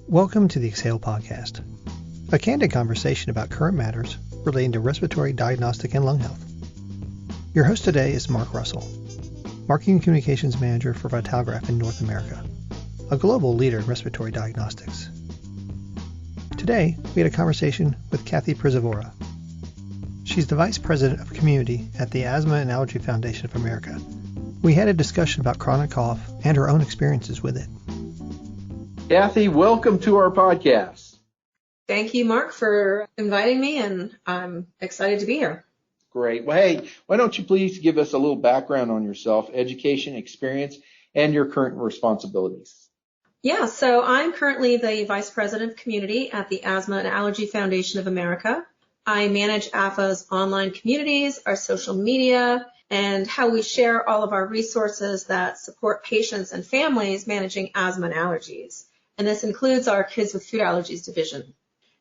Welcome to the Exhale Podcast, a candid conversation about current matters relating to respiratory diagnostic and lung health. Your host today is Mark Russell, Marketing Communications Manager for Vitalgraph in North America, a global leader in respiratory diagnostics. Today, we had a conversation with Kathy Przywora. She's the Vice President of Community at the Asthma and Allergy Foundation of America. We had a discussion about chronic cough and her own experiences with it. Kathy, welcome to our podcast. Thank you, Mark, for inviting me, and I'm excited to be here. Great. Well, hey, why don't you please give us a little background on yourself, education, experience, and your current responsibilities? Yeah, so I'm currently the Vice President of Community at the Asthma and Allergy Foundation of America. I manage AAFA's online communities, our social media, and how we share all of our resources that support patients and families managing asthma and allergies. And this includes our Kids with Food Allergies division.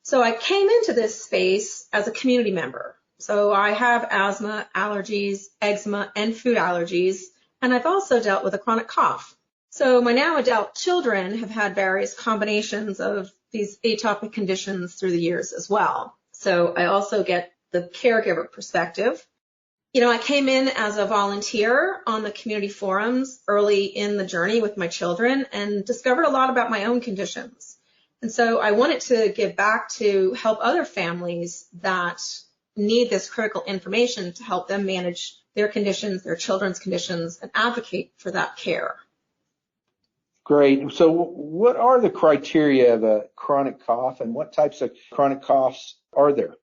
So I came into this space as a community member. So I have asthma, allergies, eczema, and food allergies, and I've also dealt with a chronic cough. So my now adult children have had various combinations of these atopic conditions through the years as well. So I also get the caregiver perspective. You know, I came in as a volunteer on the community forums early in the journey with my children and discovered a lot about my own conditions. And so I wanted to give back to help other families that need this critical information to help them manage their conditions, their children's conditions, and advocate for that care. Great. So what are the criteria of a chronic cough, and what types of chronic coughs are there?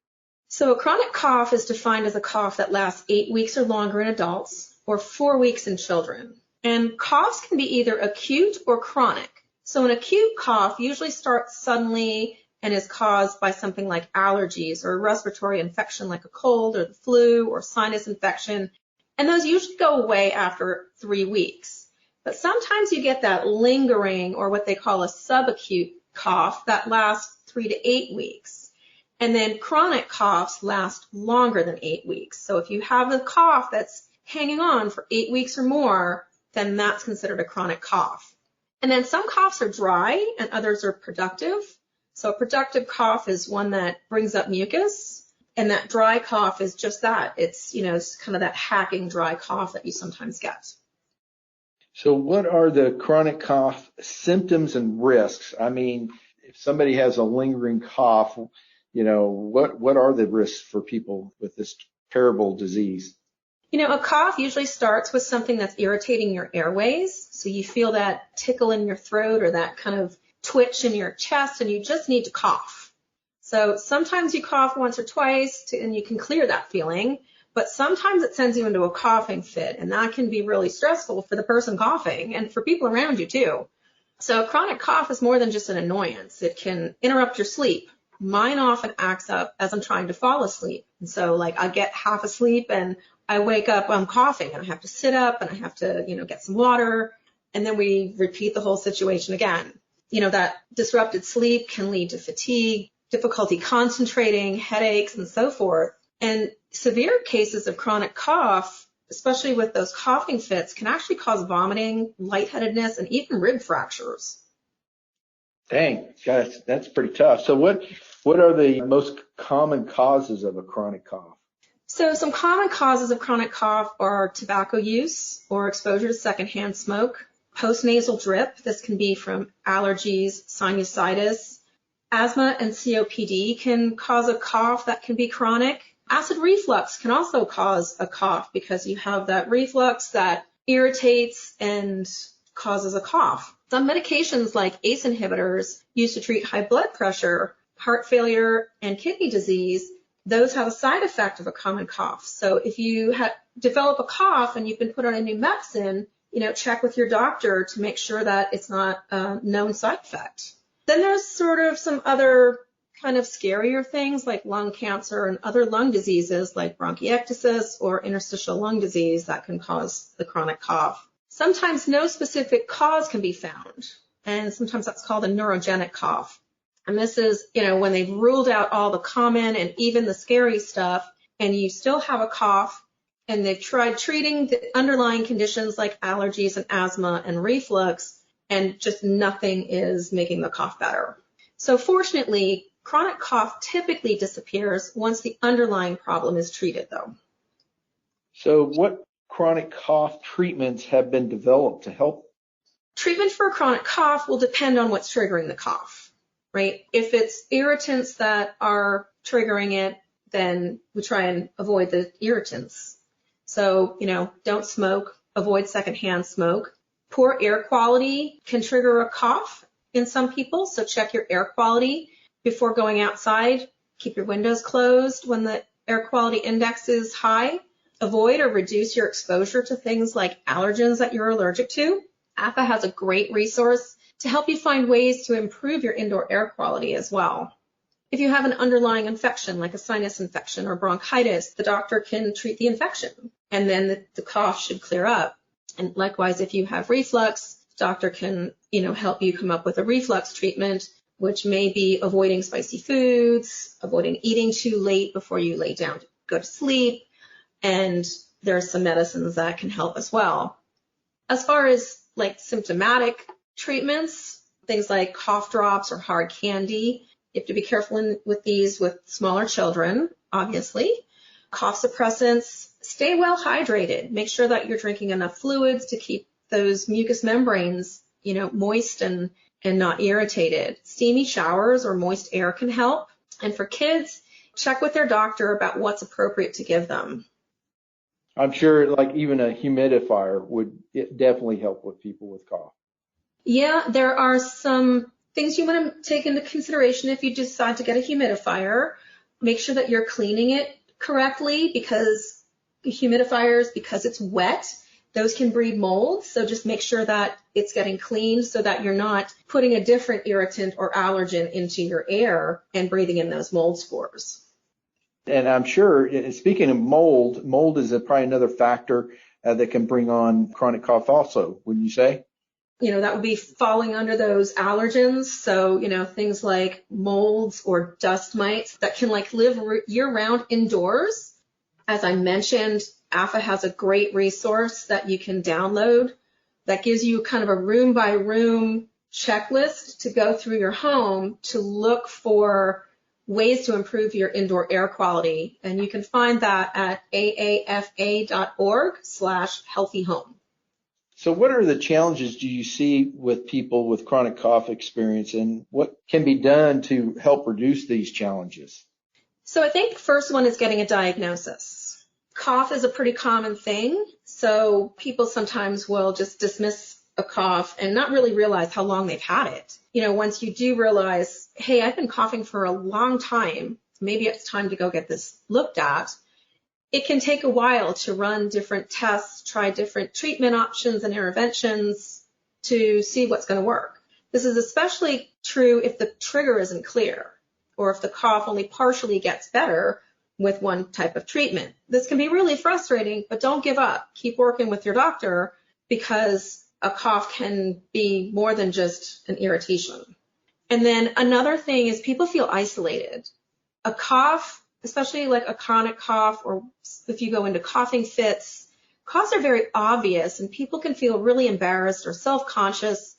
So a chronic cough is defined as a cough that lasts 8 weeks or longer in adults or 4 weeks in children. And coughs can be either acute or chronic. So an acute cough usually starts suddenly and is caused by something like allergies or a respiratory infection like a cold or the flu or sinus infection. And those usually go away after 3 weeks. But sometimes you get that lingering or what they call a subacute cough that lasts 3 to 8 weeks. And then chronic coughs last longer than 8 weeks. So if you have a cough that's hanging on for 8 weeks or more, then that's considered a chronic cough. And then some coughs are dry and others are productive. So a productive cough is one that brings up mucus, and that dry cough is just that. It's, it's kind of that hacking dry cough that you sometimes get. So what are the chronic cough symptoms and risks? I mean, if somebody has a lingering cough, what are the risks for people with this terrible disease? A cough usually starts with something that's irritating your airways. So you feel that tickle in your throat or that kind of twitch in your chest, and you just need to cough. So sometimes you cough once or twice and you can clear that feeling, but sometimes it sends you into a coughing fit, and that can be really stressful for the person coughing and for people around you too. So a chronic cough is more than just an annoyance. It can interrupt your sleep. Mine often acts up as I'm trying to fall asleep. And so I get half asleep and I wake up, I'm coughing, and I have to sit up and I have to, get some water. And then we repeat the whole situation again. That disrupted sleep can lead to fatigue, difficulty concentrating, headaches, and so forth. And severe cases of chronic cough, especially with those coughing fits, can actually cause vomiting, lightheadedness, and even rib fractures. Dang, guys, that's pretty tough. So what are the most common causes of a chronic cough? So some common causes of chronic cough are tobacco use or exposure to secondhand smoke, postnasal drip. This can be from allergies, sinusitis. Asthma and COPD can cause a cough that can be chronic. Acid reflux can also cause a cough because you have that reflux that irritates and causes a cough. Some medications like ACE inhibitors used to treat high blood pressure, heart failure, and kidney disease, those have a side effect of a common cough. So if you develop a cough and you've been put on a new medicine, check with your doctor to make sure that it's not a known side effect. Then there's sort of some other kind of scarier things like lung cancer and other lung diseases like bronchiectasis or interstitial lung disease that can cause the chronic cough. Sometimes no specific cause can be found, and sometimes that's called a neurogenic cough. And this is, when they've ruled out all the common and even the scary stuff, and you still have a cough, and they've tried treating the underlying conditions like allergies and asthma and reflux, and just nothing is making the cough better. So fortunately, chronic cough typically disappears once the underlying problem is treated, though. So what chronic cough treatments have been developed to help? Treatment for chronic cough will depend on what's triggering the cough, right? If it's irritants that are triggering it, then we try and avoid the irritants. So, don't smoke, avoid secondhand smoke. Poor air quality can trigger a cough in some people, so check your air quality before going outside. Keep your windows closed when the air quality index is high. Avoid or reduce your exposure to things like allergens that you're allergic to. APHA has a great resource to help you find ways to improve your indoor air quality as well. If you have an underlying infection like a sinus infection or bronchitis, the doctor can treat the infection and then the cough should clear up. And likewise, if you have reflux, the doctor can, help you come up with a reflux treatment, which may be avoiding spicy foods, avoiding eating too late before you lay down to go to sleep, and there are some medicines that can help as well. As far as symptomatic treatments, things like cough drops or hard candy, you have to be careful with these with smaller children, obviously. Cough suppressants, stay well hydrated. Make sure that you're drinking enough fluids to keep those mucous membranes, moist and not irritated. Steamy showers or moist air can help. And for kids, check with their doctor about what's appropriate to give them. I'm sure even a humidifier would definitely help with people with cough. Yeah, there are some things you want to take into consideration if you decide to get a humidifier. Make sure that you're cleaning it correctly because humidifiers, because it's wet, those can breed mold. So just make sure that it's getting cleaned so that you're not putting a different irritant or allergen into your air and breathing in those mold spores. And I'm sure, speaking of mold is probably another factor that can bring on chronic cough also, wouldn't you say? That would be falling under those allergens. So, things like molds or dust mites that can live year-round indoors. As I mentioned, APHA has a great resource that you can download that gives you kind of a room-by-room checklist to go through your home to look for ways to improve your indoor air quality. And you can find that at aafa.org/healthyhome. So what are the challenges do you see with people with chronic cough experience, and what can be done to help reduce these challenges? So I think the first one is getting a diagnosis. Cough is a pretty common thing, so people sometimes will just dismiss a cough and not really realize how long they've had it. Once you do realize, hey, I've been coughing for a long time, maybe it's time to go get this looked at. It can take a while to run different tests, try different treatment options and interventions to see what's going to work. This is especially true if the trigger isn't clear or if the cough only partially gets better with one type of treatment. This can be really frustrating, but don't give up. Keep working with your doctor because a cough can be more than just an irritation. And then another thing is people feel isolated. A cough, especially like a chronic cough, or if you go into coughing fits, coughs are very obvious and people can feel really embarrassed or self-conscious.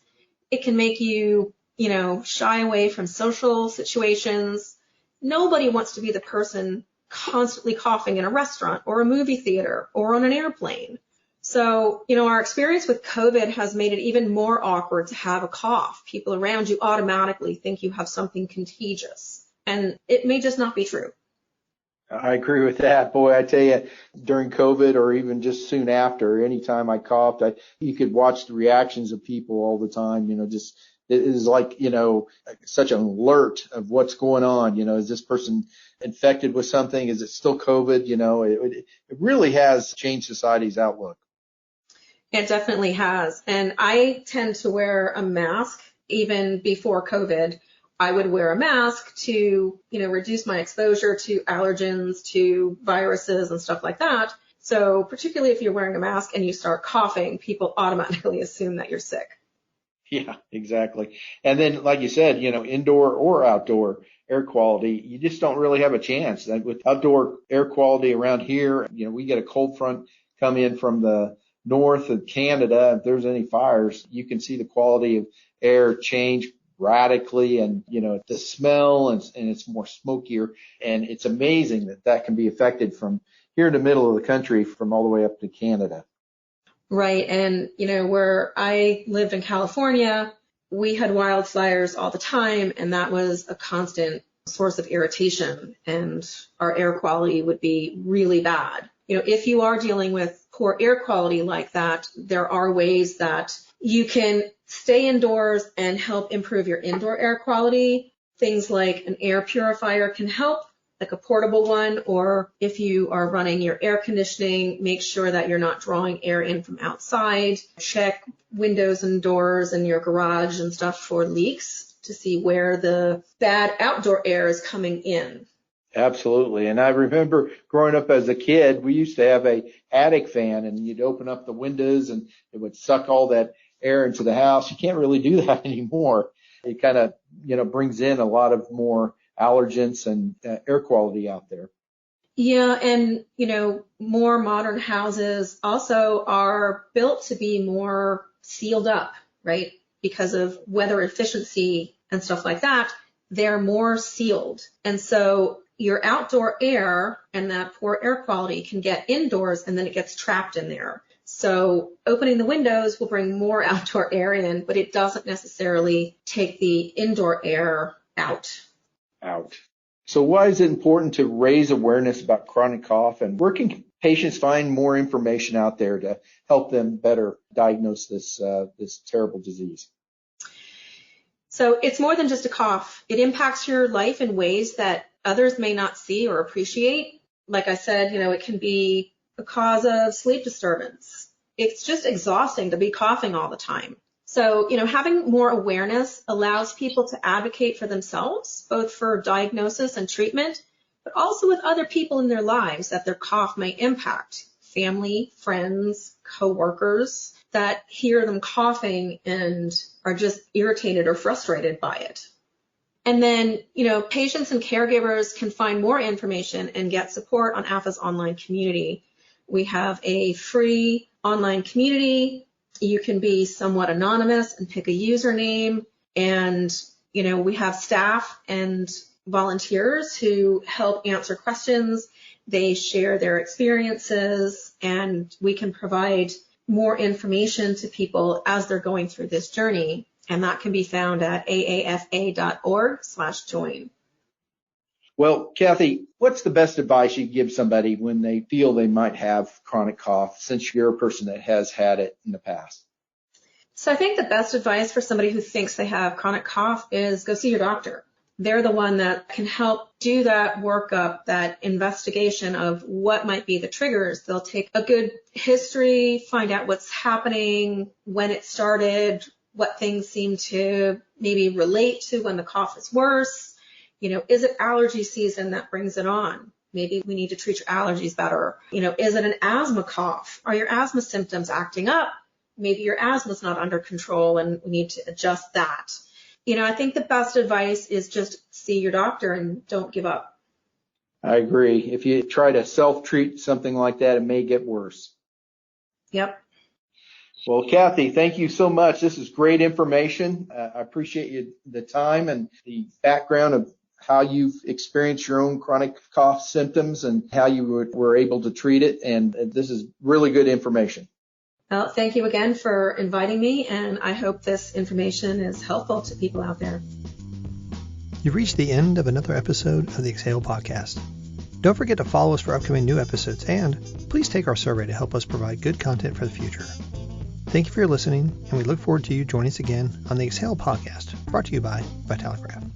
It can make you, shy away from social situations. Nobody wants to be the person constantly coughing in a restaurant or a movie theater or on an airplane. So, our experience with COVID has made it even more awkward to have a cough. People around you automatically think you have something contagious, and it may just not be true. I agree with that. Boy, I tell you, during COVID or even just soon after, anytime I coughed, you could watch the reactions of people all the time, just it is such an alert of what's going on. Is this person infected with something? Is it still COVID? It really has changed society's outlook. It definitely has. And I tend to wear a mask even before COVID. I would wear a mask to, reduce my exposure to allergens, to viruses and stuff like that. So particularly if you're wearing a mask and you start coughing, people automatically assume that you're sick. Yeah, exactly. And then, like you said, indoor or outdoor air quality, you just don't really have a chance. With outdoor air quality around here, we get a cold front come in from the north of Canada. If there's any fires, you can see the quality of air change radically, and the smell, and it's more smokier. And it's amazing that can be affected from here in the middle of the country from all the way up to Canada. Right. And, where I lived in California, we had wildfires all the time, and that was a constant source of irritation, and our air quality would be really bad. If you are dealing with poor air quality like that, there are ways that you can stay indoors and help improve your indoor air quality. Things like an air purifier can help, like a portable one, or if you are running your air conditioning, make sure that you're not drawing air in from outside. Check windows and doors in your garage and stuff for leaks to see where the bad outdoor air is coming in. Absolutely. And I remember growing up as a kid, we used to have a attic fan, and you'd open up the windows and it would suck all that air into the house. You can't really do that anymore. It kind of, brings in a lot of more allergens and air quality out there. Yeah. And, more modern houses also are built to be more sealed up, right? Because of weather efficiency and stuff like that, they're more sealed. And so your outdoor air and that poor air quality can get indoors, and then it gets trapped in there. So opening the windows will bring more outdoor air in, but it doesn't necessarily take the indoor air out. So why is it important to raise awareness about chronic cough, and where can patients find more information out there to help them better diagnose this terrible disease? So it's more than just a cough. It impacts your life in ways that others may not see or appreciate. Like I said, it can be a cause of sleep disturbance. It's just exhausting to be coughing all the time. So, having more awareness allows people to advocate for themselves, both for diagnosis and treatment, but also with other people in their lives that their cough may impact. Family, friends, coworkers that hear them coughing and are just irritated or frustrated by it. And then, patients and caregivers can find more information and get support on AFA's online community. We have a free online community. You can be somewhat anonymous and pick a username. And, we have staff and volunteers who help answer questions. They share their experiences, and we can provide more information to people as they're going through this journey. And that can be found at aafa.org/join. Well, Kathy, what's the best advice you give somebody when they feel they might have chronic cough, since you're a person that has had it in the past? So I think the best advice for somebody who thinks they have chronic cough is go see your doctor. They're the one that can help do that workup, that investigation of what might be the triggers. They'll take a good history, find out what's happening, when it started, what things seem to maybe relate to when the cough is worse. Is it allergy season that brings it on? Maybe we need to treat your allergies better. Is it an asthma cough? Are your asthma symptoms acting up? Maybe your asthma is not under control and we need to adjust that. I think the best advice is just see your doctor and don't give up. I agree. If you try to self-treat something like that, it may get worse. Yep. Well, Kathy, thank you so much. This is great information. I appreciate the time and the background of how you've experienced your own chronic cough symptoms and how you were able to treat it. And this is really good information. Well, thank you again for inviting me, and I hope this information is helpful to people out there. You've reached the end of another episode of the Exhale Podcast. Don't forget to follow us for upcoming new episodes, and please take our survey to help us provide good content for the future. Thank you for your listening, and we look forward to you joining us again on the Exhale Podcast, brought to you by Vitalograph.